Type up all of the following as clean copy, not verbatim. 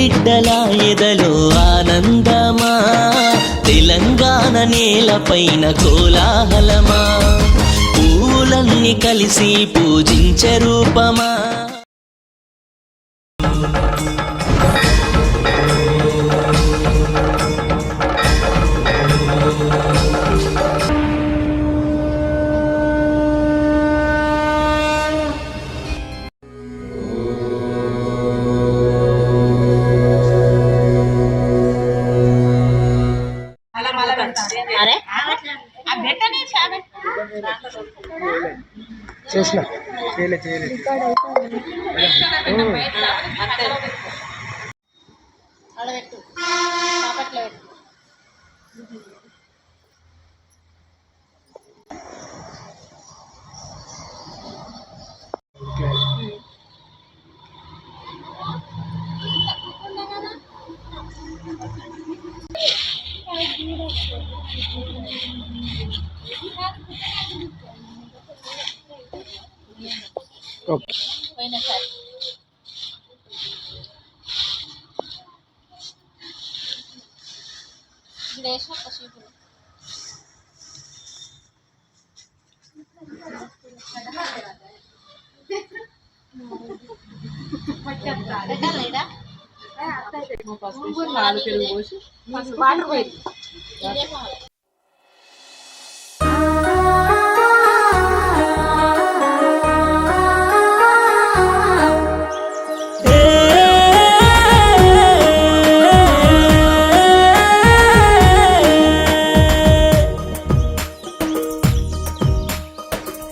బిడ్డల ఎదలో ఆనందమా, తెలంగాణ నేలపైన కోలాహలమా, పూలన్నీ కలిసి పూజించే రూపమా. చేసిన చేయలే ఓకే పోయినా సార్ దేశం పశువులు వాటర్ పోయి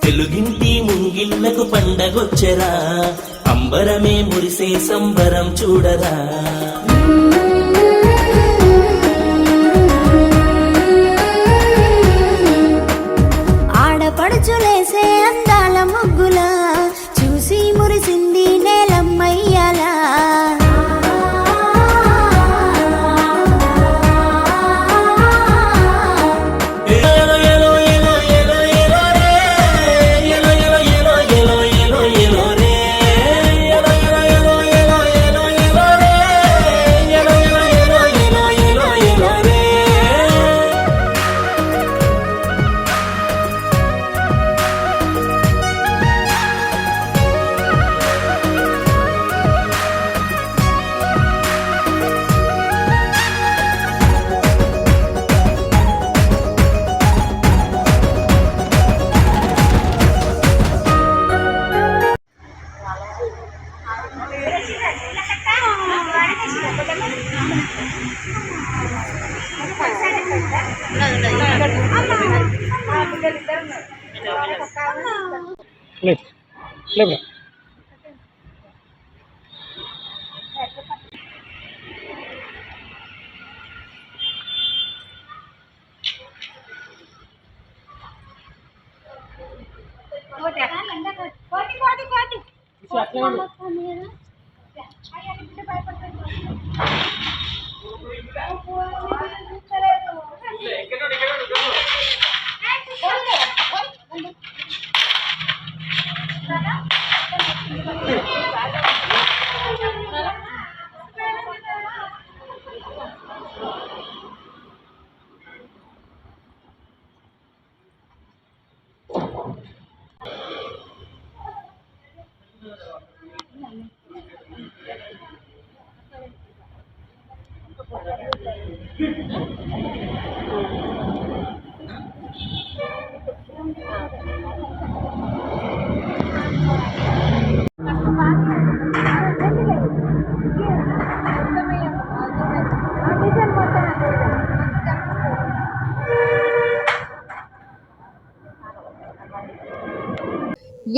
తెలుగింటి ముంగిళ్ళకు పండగొచ్చెరా, అంబరమే మురిసే సంబరం చూడరా. ఆడపడుచులేసే అందాల ముగ్గుల చూసి మురిసింది నేలమ్మయ్యలా. లేబరా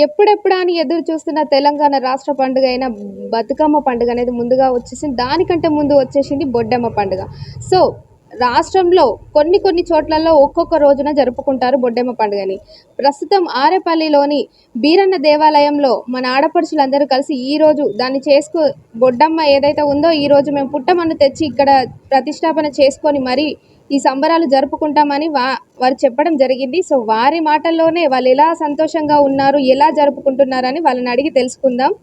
ఎప్పుడెప్పుడా అని ఎదురు చూస్తున్న తెలంగాణ రాష్ట్ర పండుగ అయిన బతుకమ్మ పండుగ అనేది ముందుగా వచ్చేసింది. దానికంటే ముందు వచ్చేసింది బొడ్డెమ్మ పండుగ. సో రాష్ట్రంలో కొన్ని చోట్లలో ఒక్కొక్క రోజున జరుపుకుంటారు బొడ్డెమ్మ పండుగని. ప్రస్తుతం ఆరేపల్లిలోని బీరన్న దేవాలయంలో మన ఆడపడుచులందరూ కలిసి ఈరోజు దాన్ని బొడ్డమ్మ ఏదైతే ఉందో ఈరోజు మేము పుట్టమన్ను తెచ్చి ఇక్కడ ప్రతిష్టాపన చేసుకొని మరీ ఈ సంబరాలు జరుపుకుంటామని వారు చెప్పడం జరిగింది. సో వారి మాటల్లోనే వాళ్ళు ఎలా సంతోషంగా ఉన్నారు, ఎలా జరుపుకుంటున్నారని వాళ్ళని అడిగి తెలుసుకుందాం.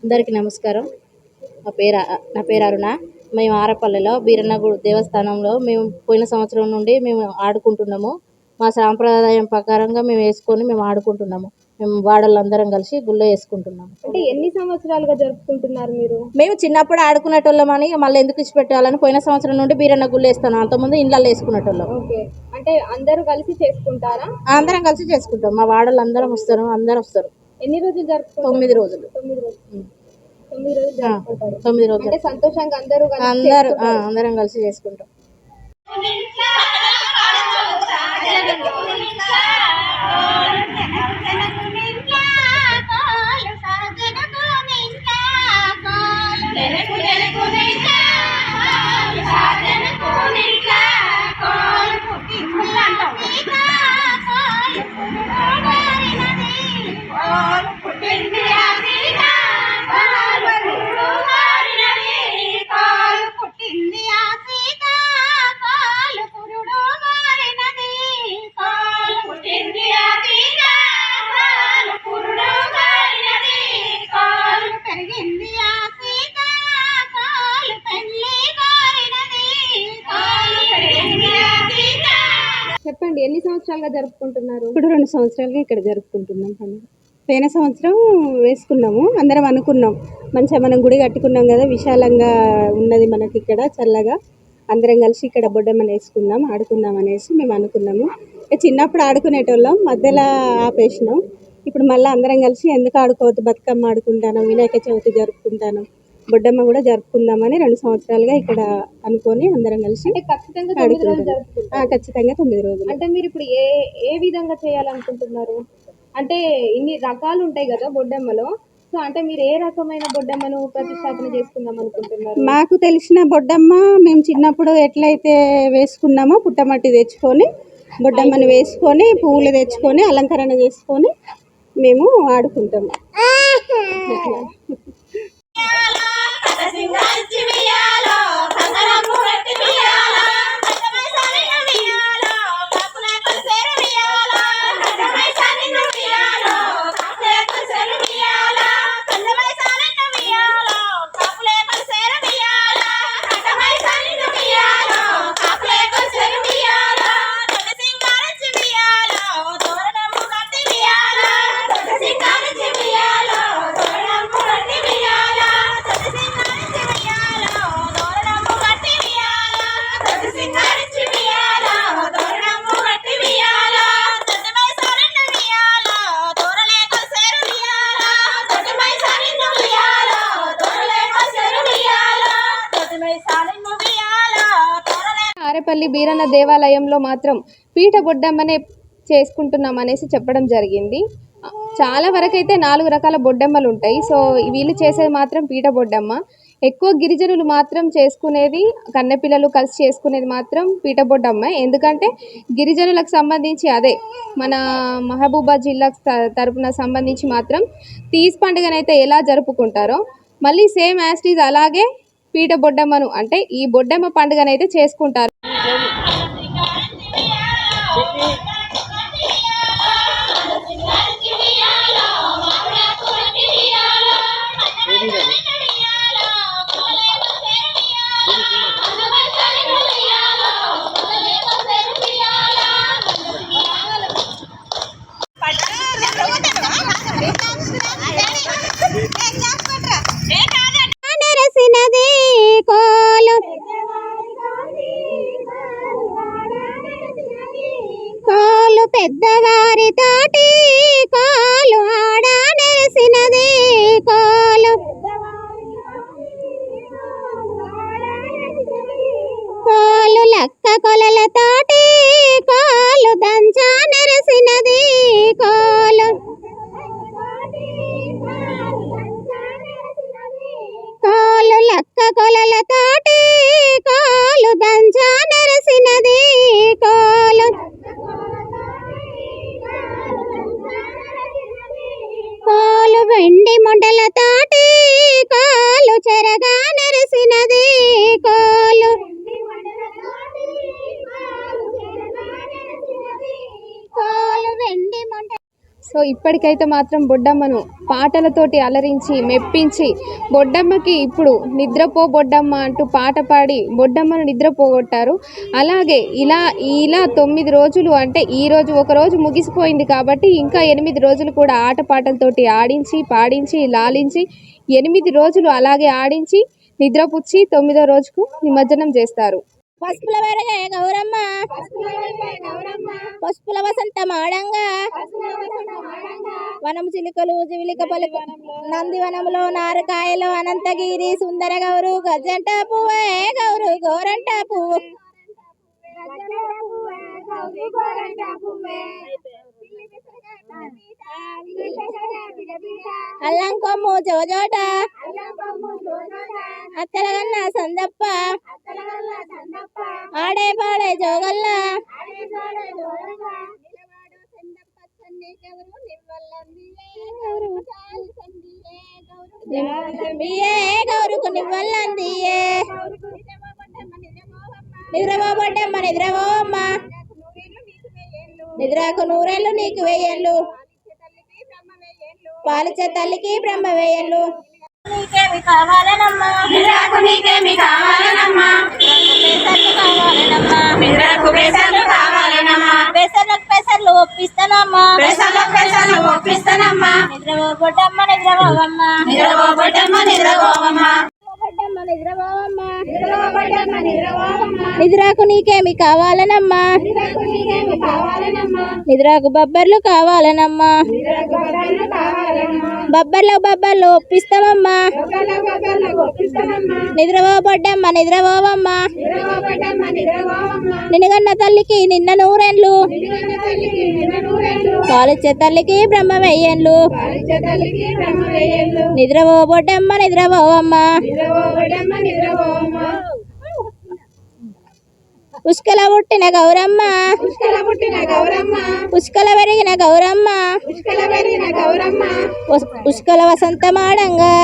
అందరికీ నమస్కారం. నా పేరు అరుణ. మేము ఆరపల్లిలో బీరన్న దేవస్థానంలో మేము పోయిన సంవత్సరం నుండి మేము ఆడుకుంటున్నాము. మా సాంప్రదాయం ప్రకారంగా మేము వేసుకొని మేము ఆడుకుంటున్నాము. మేము వాడలందరం కలిసి గుళ్ళో వేసుకుంటున్నాము. అంటే ఎన్ని సంవత్సరాలుగా జరుపుకుంటున్నారు మీరు? మేము చిన్నప్పుడు ఆడుకునేటోళ్ళమని మళ్ళీ ఎందుకు ఇచ్చిపెట్టాలని పోయిన సంవత్సరం నుండి బీరన్న గుళ్ళు వేస్తాను. అంతకుముందు ఇండ్లలో వేసుకునేటోళ్ళం. ఓకే, అంటే అందరూ కలిసి చేసుకుంటారా? అందరం కలిసి చేసుకుంటాం. మా వాడలు అందరం వస్తారు. అందరు వస్తారు. ఎన్ని రోజులు జరుపుకుంటారు? 9 రోజులు. 9 రోజులు. 9 రోజులు జరుపుకుంటారు. 9 రోజులు అంటే సంతోషంగా అందరూ కలిసి అందరం కలిసి చేసుకుంటాం. చెప్పండి, ఎన్ని సంవత్సరాలుగా జరుపుకుంటున్నారు? ఇప్పుడు 2 సంవత్సరాలుగా ఇక్కడ జరుపుకుంటున్నాం పండుగ. పోయిన సంవత్సరం వేసుకున్నాము, అందరం అనుకున్నాం మంచిగా మనం గుడి కట్టుకున్నాం కదా, విశాలంగా ఉన్నది మనకి ఇక్కడ చల్లగా, అందరం కలిసి ఇక్కడ బొడ్డమ్మని వేసుకుందాం ఆడుకుందాం అనేసి మేము అనుకున్నాము. చిన్నప్పుడు ఆడుకునేటోళ్ళం, మధ్యలో ఆపేసినాం. ఇప్పుడు మళ్ళీ అందరం కలిసి ఎందుకు ఆడుకోవద్దు, బతుకమ్మ ఆడుకుంటాను, వినాయక చవితి జరుపుకుంటాను, బొడ్డమ్మ కూడా జరుపుకుందామని 2 సంవత్సరాలుగా ఇక్కడ అనుకొని అందరం కలిసి ఖచ్చితంగా 9 రోజులు జరుపుకుంటారు. ఖచ్చితంగా 9 రోజులు. అంటే మీరు ఇప్పుడు ఏ విధంగా చేయాలనుకుంటున్నారు? అంటే ఇన్ని రకాలు ఉంటాయి కదా బొడ్డమ్మలో, సో అంటే మీరు ఏ రకమైన బొడ్డమ్మను ప్రతిష్టాపన చేసుకుందాం అనుకుంటున్నారు? మాకు తెలిసిన బొడ్డమ్మ మేము చిన్నప్పుడు ఎట్లయితే వేసుకున్నామో పుట్టమట్టి తెచ్చుకొని బొడ్డమ్మని వేసుకొని పువ్వులు తెచ్చుకొని అలంకరణ చేసుకొని మేము ఆడుకుంటాము. ఆరేపల్లి బీరన్న దేవాలయంలో మాత్రం పీట బొడ్డమ్మనే చేసుకుంటున్నాం అనేసి చెప్పడం జరిగింది. చాలా వరకు అయితే 4 రకాల బొడ్డమ్మలు ఉంటాయి. సో వీళ్ళు చేసేది మాత్రం పీట బొడ్డమ్మ. ఎక్కువ గిరిజనులు మాత్రం చేసుకునేది, కన్నెపిల్లలు కలిసి చేసుకునేది మాత్రం పీట బొడ్డమ్మ. ఎందుకంటే గిరిజనులకు సంబంధించి అదే మన మహబూబాబాద్ జిల్లా తరపున సంబంధించి మాత్రం తీజ్ పండుగనైతే ఎలా జరుపుకుంటారో మళ్ళీ సేమ్ యాస్టీజ్ అలాగే పీట బొడ్డమ్మను అంటే ఈ బొడ్డమ్మ పండుగనైతే చేసుకుంటారు. నెరసినది కోలు కోలు పెద్దవారి తోటి కోలు ఆడ నెరసినది కోలు కోలు లక్క కొలల తోటి కోలు దంచా నెరసినది కోలు కోలు లక్క కొలల తోటి కోలు దంచా నెరసినది కోలు కోలు వెండి మొండల తోటి కోలు చెరగా నెరసినది కోలు కోలు వెండి మొండ సో ఇప్పటికైతే మాత్రం బొడ్డమ్మను పాటలతోటి అలరించి మెప్పించి బొడ్డమ్మకి ఇప్పుడు నిద్రపో బొడ్డమ్మ అంటూ పాట పాడి బొడ్డమ్మను నిద్రపోగొట్టారు. అలాగే ఇలా 9 రోజులు అంటే ఈరోజు ఒక రోజు ముగిసిపోయింది కాబట్టి ఇంకా 8 రోజులు కూడా ఆటపాటలతోటి ఆడించి పాడించి లాలించి 8 రోజులు అలాగే ఆడించి నిద్రపుచ్చి 9వ రోజుకు నిమజ్జనం చేస్తారు. పసుపుల వెరగే గౌరమ్మ పసుపుల వసంత మాడంగా వనం చిలుకలు జివిలిక పలుకు నందివనంలో నారకాయలు అనంతగిరి సుందర గౌరు గజంట పువ్వే గౌరు గోరంట పువ్వు అల్లం కొమ్ము జోజోట అత్తలగన్న సందప్ప ఆడే పాడే జోగల్ల గౌరుకు నివ్వల్లందియే నిద్రపోబడ్డమ్మ నిద్రపోమ్మ నిద్రకు 100 ఏళ్ళు నీకు 1000 ఏళ్ళు పాలిచ్చే తల్లికి బ్రహ్మ 1000 ఏళ్ళు నీకేమి కావాలనమ్మా నీకేమి కావాలనమ్మా పెసర్లు ఒప్పిస్తానమ్మా నిద్రపోబొడ్డమ్మ నిద్రపోవమ్మ నిద్రకు నీకేమి కావాలనమ్మా నిద్రకు బబ్బర్లు కావాలనమ్మా బబ్బర్లు ఒప్పిస్తామమ్మా నిద్రపోబొడ్డమ్మ నిద్రపోవమ్మ నిన్నగన్న తల్లికి నిన్న 100 ఏళ్ళు పాలిచ్చే తల్లికి బ్రహ్మ 1000 ఏళ్ళు నిద్రపోబొడ్డమ్మ నిద్రపోవమ్మ ఉష్కల పుట్టిన గౌరమ్మ ఉష్కల పెరిగిన గౌరమ్మ ఉష్కల వసంత మాడంగా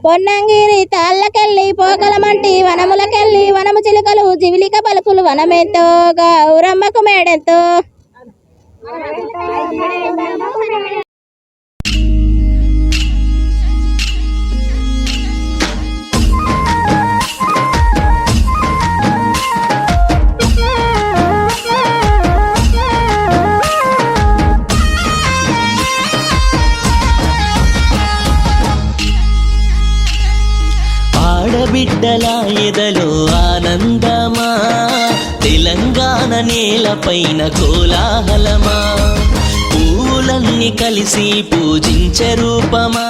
పొన్నంగిరి తాళ్ళకెళ్ళి పోకలమంటి వనములకెళ్ళి వనము చిలుకలు జివిలిక పలుకులు వనమెంతో గౌరమ్మకు మేడెంతో ఆడబిడ్డల ఎదలో ఆనందమా తెలంగాణ నేలపైన కోలాహలమా పూలన్నీ కలిసి పూజించే రూపమా.